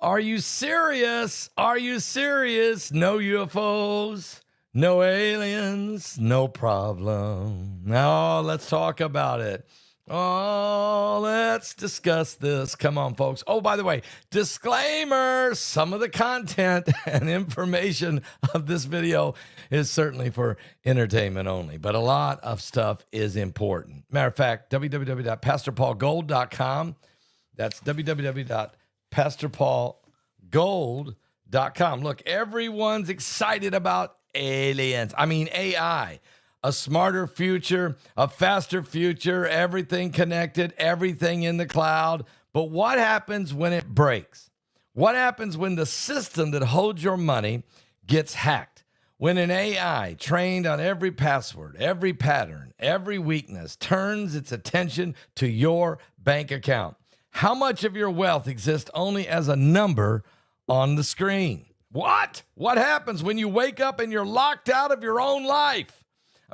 Are you serious? Are you serious? No UFOs, no aliens, no problem. Now let's talk about it. Oh, let's discuss this. Come on, folks. Oh, by the way, disclaimer, some of the content and information of this video is certainly for entertainment only, but a lot of stuff is important. Matter of fact, www.pastorpaulgold.com. That's www.pastorpaulgold.com. Look, everyone's excited about aliens. I mean, AI. A smarter future, a faster future, everything connected, everything in the cloud. But what happens when it breaks? What happens when the system that holds your money gets hacked? When an AI trained on every password, every pattern, every weakness turns its attention to your bank account? How much of your wealth exists only as a number on the screen? What? What happens when you wake up and you're locked out of your own life?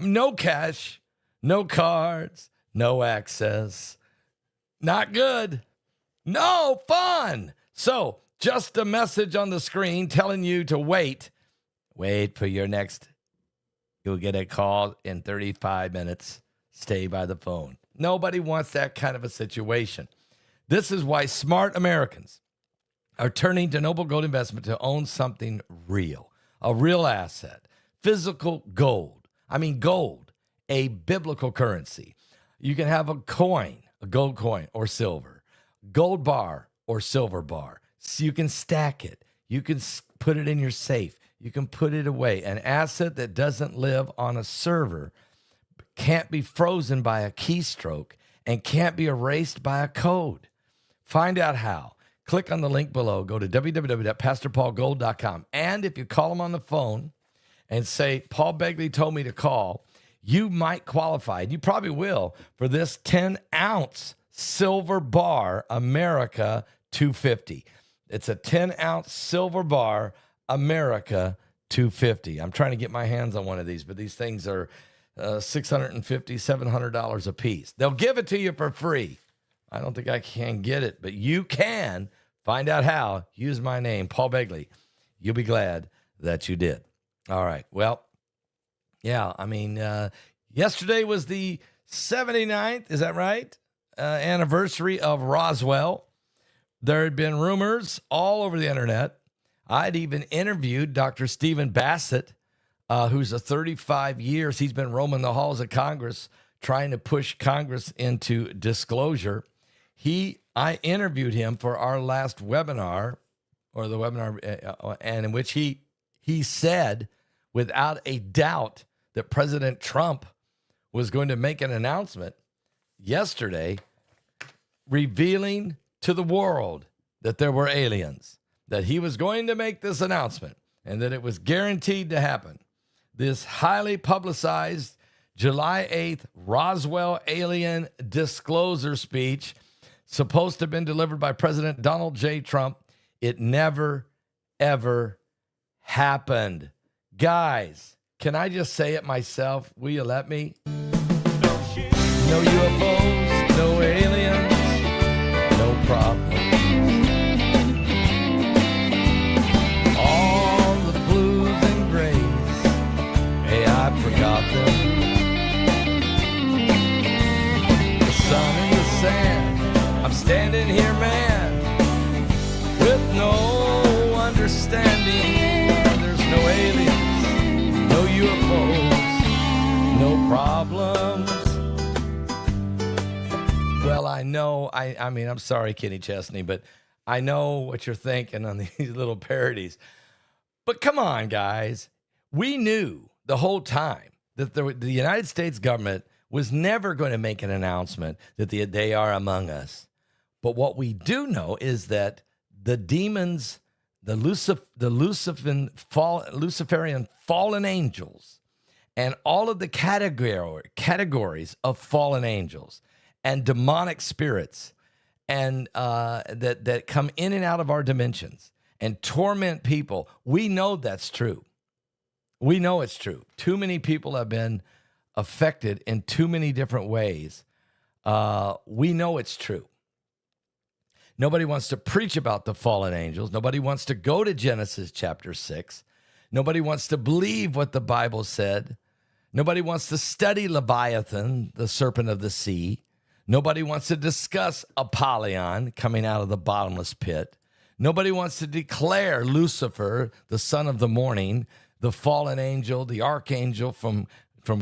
No cash, no cards, no access. Not good. No fun. So just a message on the screen telling you to wait. Wait for your next. You'll get a call in 35 minutes. Stay by the phone. Nobody wants that kind of a situation. This is why smart Americans are turning to Noble Gold Investment to own something real, a real asset, physical gold. I mean, gold, a biblical currency. You can have a coin, a gold coin or silver, gold bar or silver bar. So you can stack it. You can put it in your safe. You can put it away. An asset that doesn't live on a server, can't be frozen by a keystroke, and can't be erased by a code. Find out how. Click on the link below. Go to www.pastorpaulgold.com. And if you call them on the phone and say, Paul Begley told me to call, you might qualify, and you probably will, for this 10-ounce silver bar, America 250. It's a 10-ounce silver bar, America 250. I'm trying to get my hands on one of these, but these things are $650, $700 a piece. They'll give it to you for free. I don't think I can get it, but you can. Find out how. Use my name, Paul Begley. You'll be glad that you did. All right. Well, yeah, I mean, yesterday was the 79th, is that right? Anniversary of Roswell. There had been rumors all over the internet. I'd even interviewed Dr. Stephen Bassett, who's 35 years. He's been roaming the halls of Congress trying to push Congress into disclosure. I interviewed him for our last webinar, or the webinar, and in which he said without a doubt that President Trump was going to make an announcement yesterday revealing to the world that there were aliens, that he was going to make this announcement and that it was guaranteed to happen. This highly publicized July 8th Roswell alien disclosure speech, supposed to have been delivered by President Donald J. Trump, it never, ever happened. Guys, can I just say it myself? Will you let me? No UFOs, no aliens, no problem. All the blues and grays, hey, I forgot them. The sun and the sand, I'm standing here, man, with no understanding. There's no aliens, no UFOs, no problems. Well, I know, I mean, I'm sorry, Kenny Chesney, but I know what you're thinking on these little parodies. But come on, guys. We knew the whole time that the United States government was never going to make an announcement that they are among us. But what we do know is that the demons, the Luciferian fallen angels, and all of the categories of fallen angels and demonic spirits, and that come in and out of our dimensions and torment people, we know that's true. We know it's true. Too many people have been affected in too many different ways. We know it's true. Nobody wants to preach about the fallen angels. Nobody wants to go to Genesis chapter 6. Nobody wants to believe what the Bible said. Nobody wants to study Leviathan, the serpent of the sea. Nobody wants to discuss Apollyon coming out of the bottomless pit. Nobody wants to declare Lucifer, the son of the morning, the fallen angel, the archangel from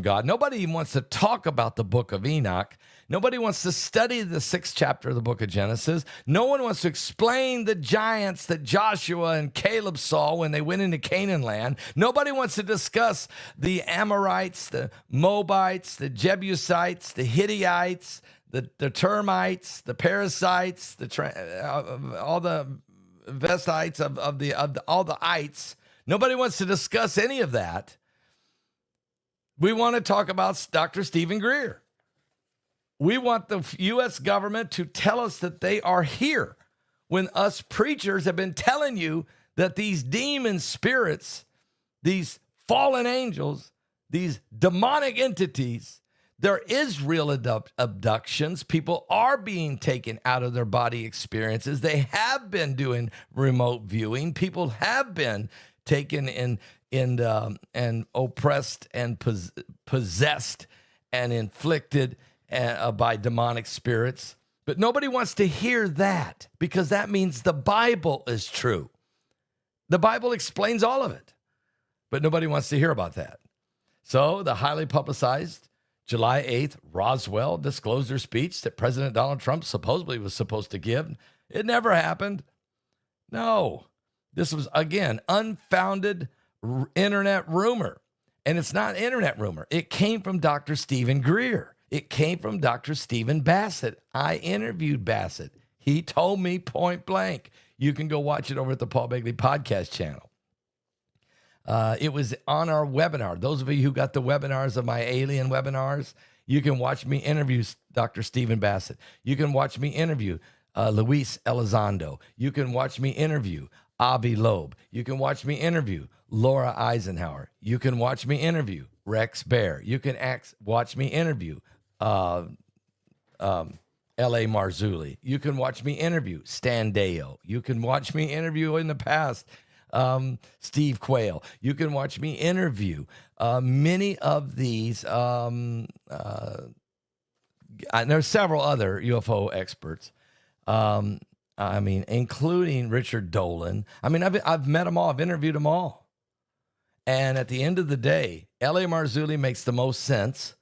God. Nobody even wants to talk about the book of Enoch. Nobody wants to study the 6th chapter of the book of Genesis. No one wants to explain the giants that Joshua and Caleb saw when they went into Canaan land. Nobody wants to discuss the Amorites, the Moabites, the Jebusites, the Hittites, the termites, the parasites, all the vestites of all the ites. Nobody wants to discuss any of that. We want to talk about Dr. Stephen Greer. We want the U.S. government to tell us that they are here when us preachers have been telling you that these demon spirits, these fallen angels, these demonic entities, there is real abductions. People are being taken out of their body experiences. They have been doing remote viewing. People have been taken and oppressed and possessed and inflicted by demonic spirits. But nobody wants to hear that because that means the Bible is true. The Bible explains all of it, but nobody wants to hear about that. So the highly publicized July 8th Roswell disclosure speech that President Donald Trump supposedly was supposed to give, it never happened. No, this was, again, unfounded internet rumor. And it's not internet rumor. It came from Dr. Stephen Greer. It came from Dr. Stephen Bassett. I interviewed Bassett. He told me point blank. You can go watch it over at the Paul Begley podcast channel. It was on our webinar. Those of you who got the webinars of my alien webinars, you can watch me interview Dr. Stephen Bassett. You can watch me interview Luis Elizondo. You can watch me interview Avi Loeb. You can watch me interview Laura Eisenhower. You can watch me interview Rex Bear. You can watch me interview L.A. Marzulli. You can watch me interview Stan Deyo. You can watch me interview in the past Steve Quayle. You can watch me interview many of these. There's several other UFO experts. Including Richard Dolan. I've met them all. I've interviewed them all. And at the end of the day, L.A. Marzulli makes the most sense.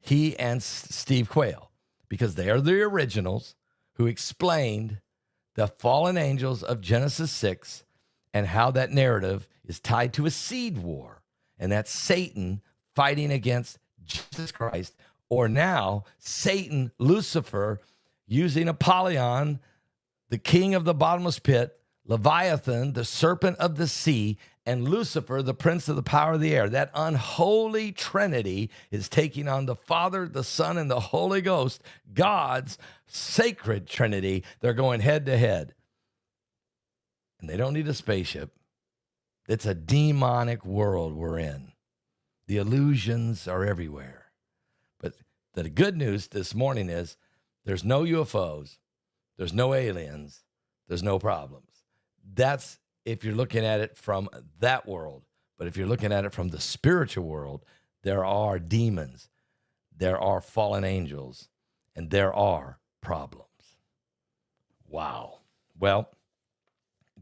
He and Steve Quayle, because they are the originals who explained the fallen angels of Genesis 6 and how that narrative is tied to a seed war. And that's Satan fighting against Jesus Christ, or now Satan, Lucifer, using Apollyon, the king of the bottomless pit, Leviathan, the serpent of the sea, and Lucifer, the prince of the power of the air. That unholy trinity is taking on the Father, the Son, and the Holy Ghost, God's sacred trinity. They're going head to head. And they don't need a spaceship. It's a demonic world we're in. The illusions are everywhere. But the good news this morning is there's no UFOs. There's no aliens. There's no problems. That's if you're looking at it from that world. But if you're looking at it from the spiritual world, there are demons, there are fallen angels, and there are problems. Wow. Well,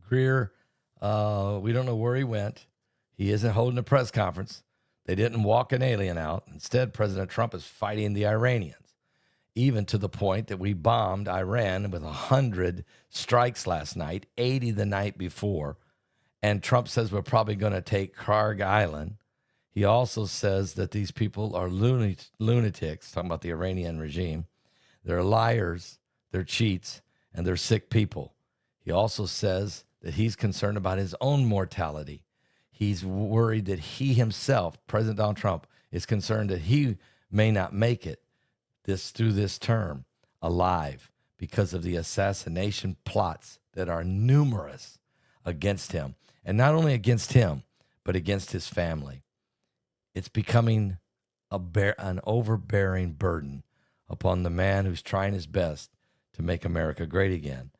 Greer, we don't know where he went. He isn't holding a press conference. They didn't walk an alien out. Instead, President Trump is fighting the Iranians, even to the point that we bombed Iran with 100 strikes last night, 80 the night before. And Trump says we're probably going to take Karg Island. He also says that these people are lunatics, talking about the Iranian regime. They're liars, they're cheats, and they're sick people. He also says that he's concerned about his own mortality. He's worried that he himself, President Donald Trump, is concerned that he may not make it through this term alive because of the assassination plots that are numerous against him. And not only against him, but against his family. It's becoming an overbearing burden upon the man who's trying his best to make America great again.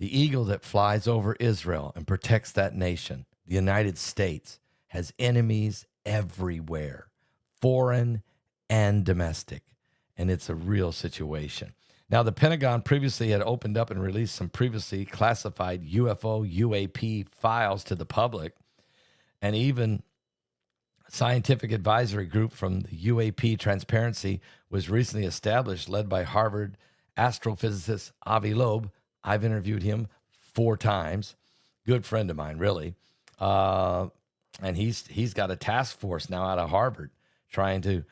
The eagle that flies over Israel and protects that nation, the United States, has enemies everywhere, foreign and domestic. And it's a real situation. Now, the Pentagon previously had opened up and released some previously classified UFO, UAP files to the public. And even scientific advisory group from the UAP Transparency was recently established, led by Harvard astrophysicist Avi Loeb. I've interviewed him 4 times. Good friend of mine, really. And he's got a task force now out of Harvard trying to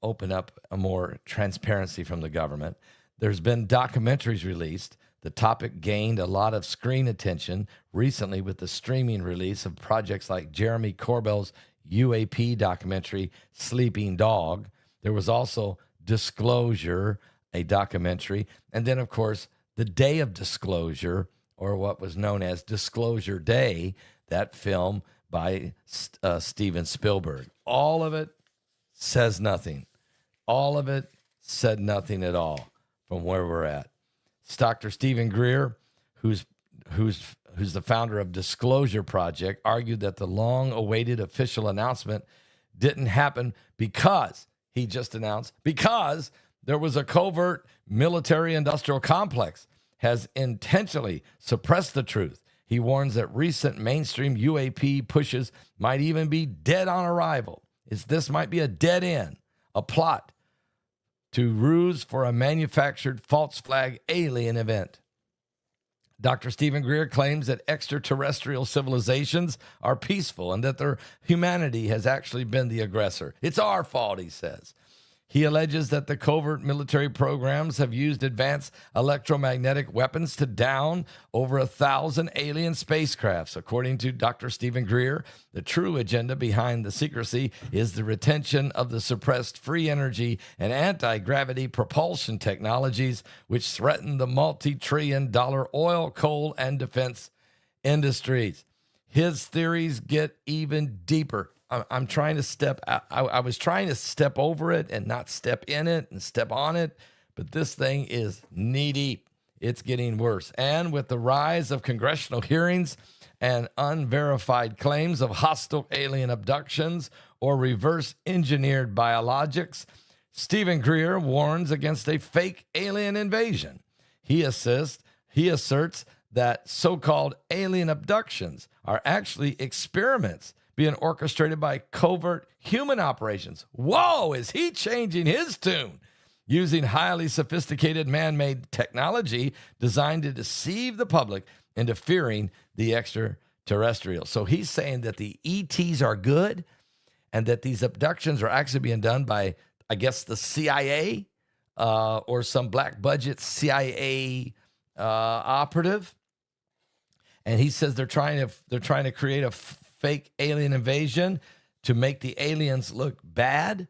open up a more transparency from the government. There's been documentaries released. The topic gained a lot of screen attention recently with the streaming release of projects like Jeremy Corbell's UAP documentary, Sleeping Dog. There was also Disclosure, a documentary. And then, of course, The Day of Disclosure, or what was known as Disclosure Day, that film by Steven Spielberg. All of it says nothing. All of it said nothing at all from where we're at. Dr. Stephen Greer, who's the founder of Disclosure Project, argued that the long-awaited official announcement didn't happen because there was a covert military-industrial complex has intentionally suppressed the truth. He warns that recent mainstream UAP pushes might even be dead on arrival. This might be a dead end, a plot to ruse for a manufactured false flag alien event. Dr. Stephen Greer claims that extraterrestrial civilizations are peaceful and that their humanity has actually been the aggressor. It's our fault, he says. He alleges that the covert military programs have used advanced electromagnetic weapons to down over 1,000 alien spacecrafts. According to Dr. Stephen Greer, the true agenda behind the secrecy is the retention of the suppressed free energy and anti-gravity propulsion technologies, which threaten the multi-trillion-dollar oil, coal, and defense industries. His theories get even deeper. I'm trying to step out. I was trying to step over it and not step in it and step on it, but this thing is knee deep. It's getting worse. And with the rise of congressional hearings and unverified claims of hostile alien abductions or reverse engineered biologics, Stephen Greer warns against a fake alien invasion. He asserts that so-called alien abductions are actually experiments being orchestrated by covert human operations. Whoa, is he changing his tune? Using highly sophisticated man-made technology designed to deceive the public into fearing the extraterrestrials. So he's saying that the ETs are good and that these abductions are actually being done by, I guess, the CIA or some black budget CIA operative. And he says they're trying to create a fake alien invasion to make the aliens look bad,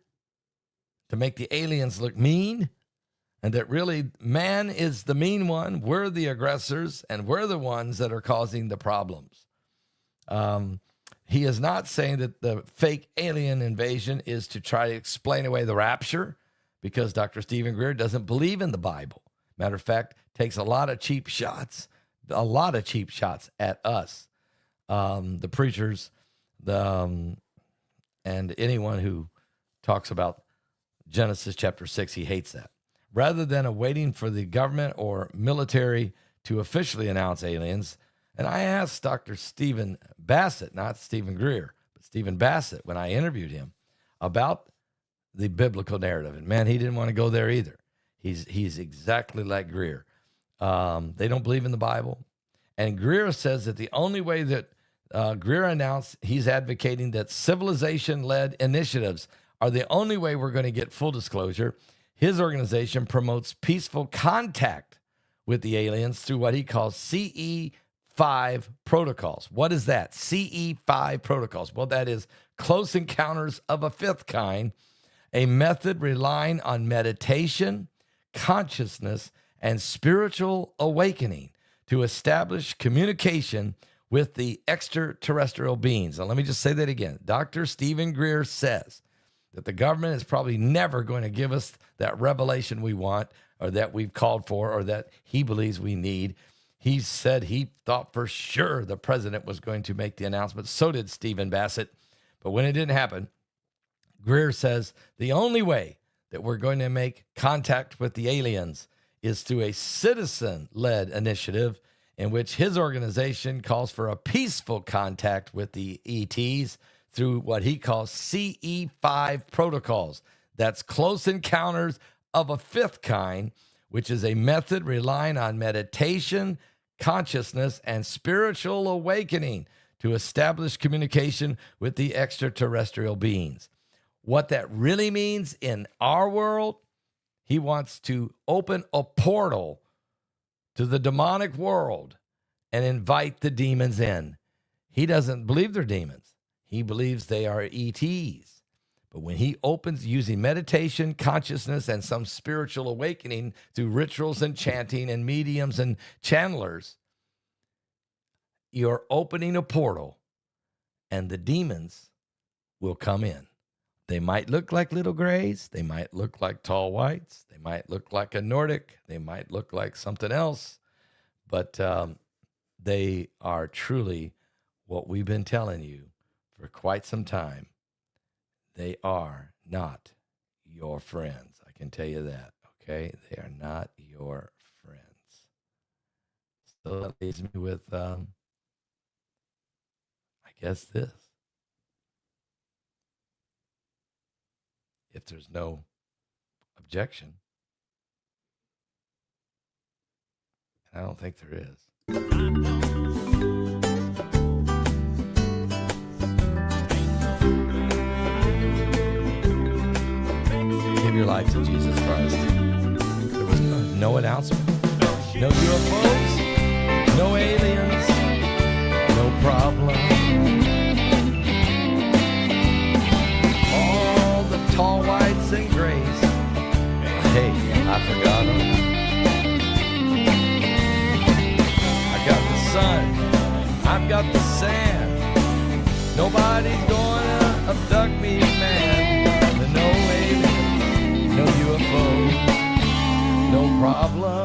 to make the aliens look mean, and that really man is the mean one, we're the aggressors, and we're the ones that are causing the problems. He is not saying that the fake alien invasion is to try to explain away the rapture, because Dr. Stephen Greer doesn't believe in the Bible. Matter of fact, takes a lot of cheap shots at us. The preachers, and anyone who talks about Genesis chapter 6, he hates that. Rather than waiting for the government or military to officially announce aliens, and I asked Dr. Stephen Bassett, not Stephen Greer, but Stephen Bassett, when I interviewed him about the biblical narrative, and man, he didn't want to go there either. He's exactly like Greer. They don't believe in the Bible. And Greer says that the only way that Greer announced he's advocating that civilization-led initiatives are the only way we're going to get full disclosure. His organization promotes peaceful contact with the aliens through what he calls CE5 protocols. What is that? CE5 protocols. Well, that is close encounters of a fifth kind, a method relying on meditation, consciousness, and spiritual awakening to establish communication with the extraterrestrial beings. Now, let me just say that again. Dr. Stephen Greer says that the government is probably never going to give us that revelation we want or that we've called for or that he believes we need. He said he thought for sure the president was going to make the announcement. So did Stephen Bassett. But when it didn't happen, Greer says the only way that we're going to make contact with the aliens is through a citizen-led initiative in which his organization calls for a peaceful contact with the ETs through what he calls CE5 protocols. That's close encounters of a fifth kind, which is a method relying on meditation, consciousness, and spiritual awakening to establish communication with the extraterrestrial beings. What that really means in our world, he wants to open a portal to the demonic world and invite the demons in. He doesn't believe they're demons. He believes they are ETs. But when he opens using meditation, consciousness, and some spiritual awakening through rituals and chanting and mediums and channelers, you're opening a portal and the demons will come in. They might look like little grays. They might look like tall whites. They might look like a Nordic. They might look like something else. But they are truly what we've been telling you for quite some time. They are not your friends. I can tell you that, okay? They are not your friends. So that leaves me with, I guess this. If there's no objection, and I don't think there is. Give your life to Jesus Christ. There was no announcement, no UFOs, no aliens, no problem. Tall whites and grays. Hey, I forgot them. I got the sun. I've got the sand. Nobody's gonna abduct me, man. No alien, no UFO, no problem.